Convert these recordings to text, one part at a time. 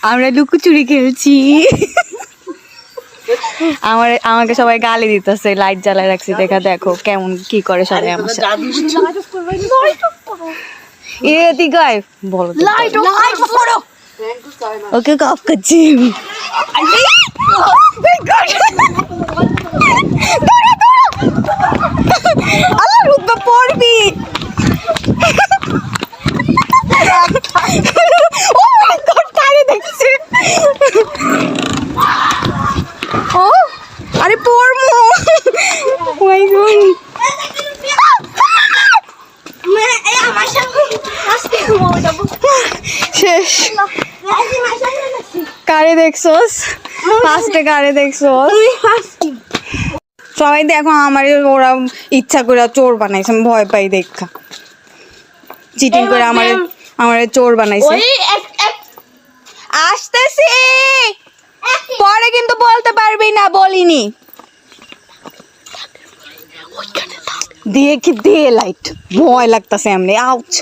আমরা লুকোচুরি খেলছি। আমাকে সবাই গালি দিতেছে, লাইট জ্বালায় রাখছি দেখা, দেখো কেমন কি করে সবাই আমার সাথে। বলো ওকে অফ করছি। আল্লাহ রুদ্র পড়বি। ও মাই গড, কারে দেখছি। ও আরে পড়মু। মাই গড, শেষ। কারে দেখছস ফার্স্টে? কারে দেখছস? সবাই দেখো আমার, ওরা ইচ্ছা করে চোর বানাইছে, আমি ভয় পাই দেখা। চিটিং করে আমারে চোর বানাইছে। আসতেছি, পরে কিন্তু বলতে পারবি না, বলিনি। দিয়ে কি দিয়ে লাইট, ভয় লাগতেছে এমনি। আউচ।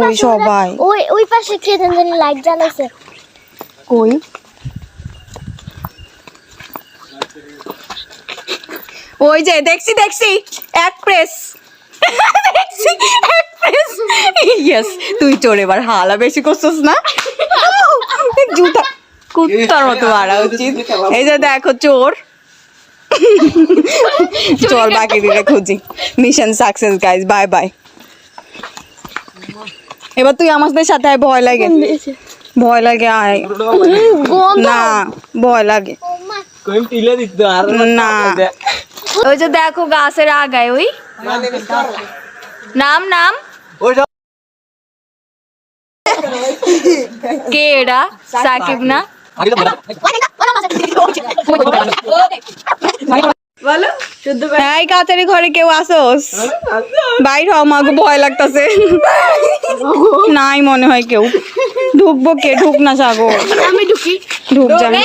ওই সবাই ওই পাশে খেতে জানি লাইট জ্বালাইছে। কই? ওই যে দেখছি এক প্রেস। দেখছি এক প্রেস। ইয়েস, তুই চোর এবার হালা বেশি করছিস না? জুতা কুত্তার মতো মারা উচিত। এই যে দেখো চোর। চল বাকি দিলে খুঁজি। Mission success guys, bye bye. এবার তুই আমাদের সাথে আয়। ভয় লাগে, ভয় লাগে। আয় না, ভয় লাগে না। ওই যে দেখো গাছের আগায়, ওই নাম কে এরা? সাকিব না? এই কাচারি ঘরে কেউ আসোস? বাইর হও, আমাকে ভয় লাগতেছে। নাই মনে হয় কেউ। ঢুকবো কে? ঢুক না সাগো। আমি ঢুকি। ঢুক জানি।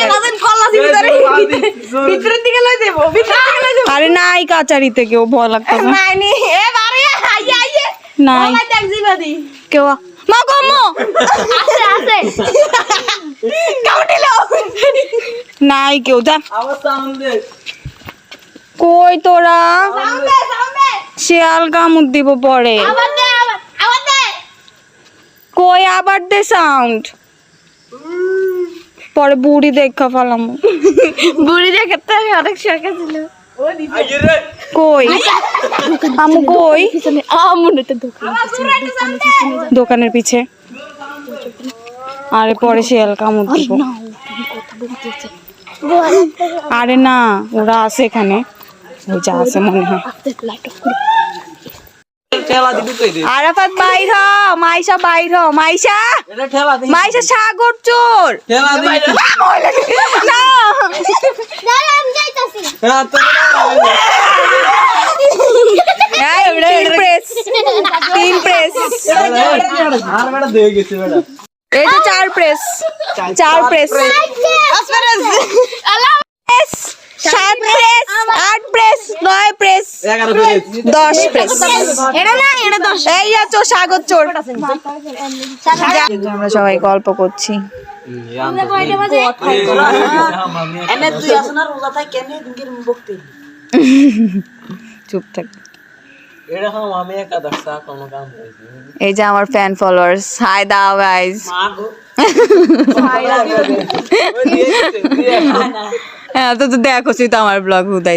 আরে নাই কাচারিতে কেউ, ভয় লাগতেছে। নাই কেউ। মা গো মো নাই কেউ, যা। কই তোরা? শিয়াল কামড় দিব পরে। কই আবার দে সাউন্ড। পরে বুড়ি দেখা ফেলাম। বুড়ি দেখতে অনেক শখ ছিল। কই আমু? কই দোকানের পিছে। আরে পরে শিয়াল কামড় দিব। আরে না, ওরা আছে এখানে। ওই যা আছে মনে হয়। আরাফাত বাইর হ, মাইশা বাইর হ। মাইশা সাগর চোর। তিন প্রেস। এই যে চার press. 7 press, 8 press, 9 press, 10 press. এই আছো সাগর চোর। আমরা সবাই গল্প করছি। চুপ থাক। এই যে আমার ফ্যান ফলোয়ার্স, হাই দাও গাইস। হ্যাঁ তো দেখো তো আমার ব্লগ হুদাই।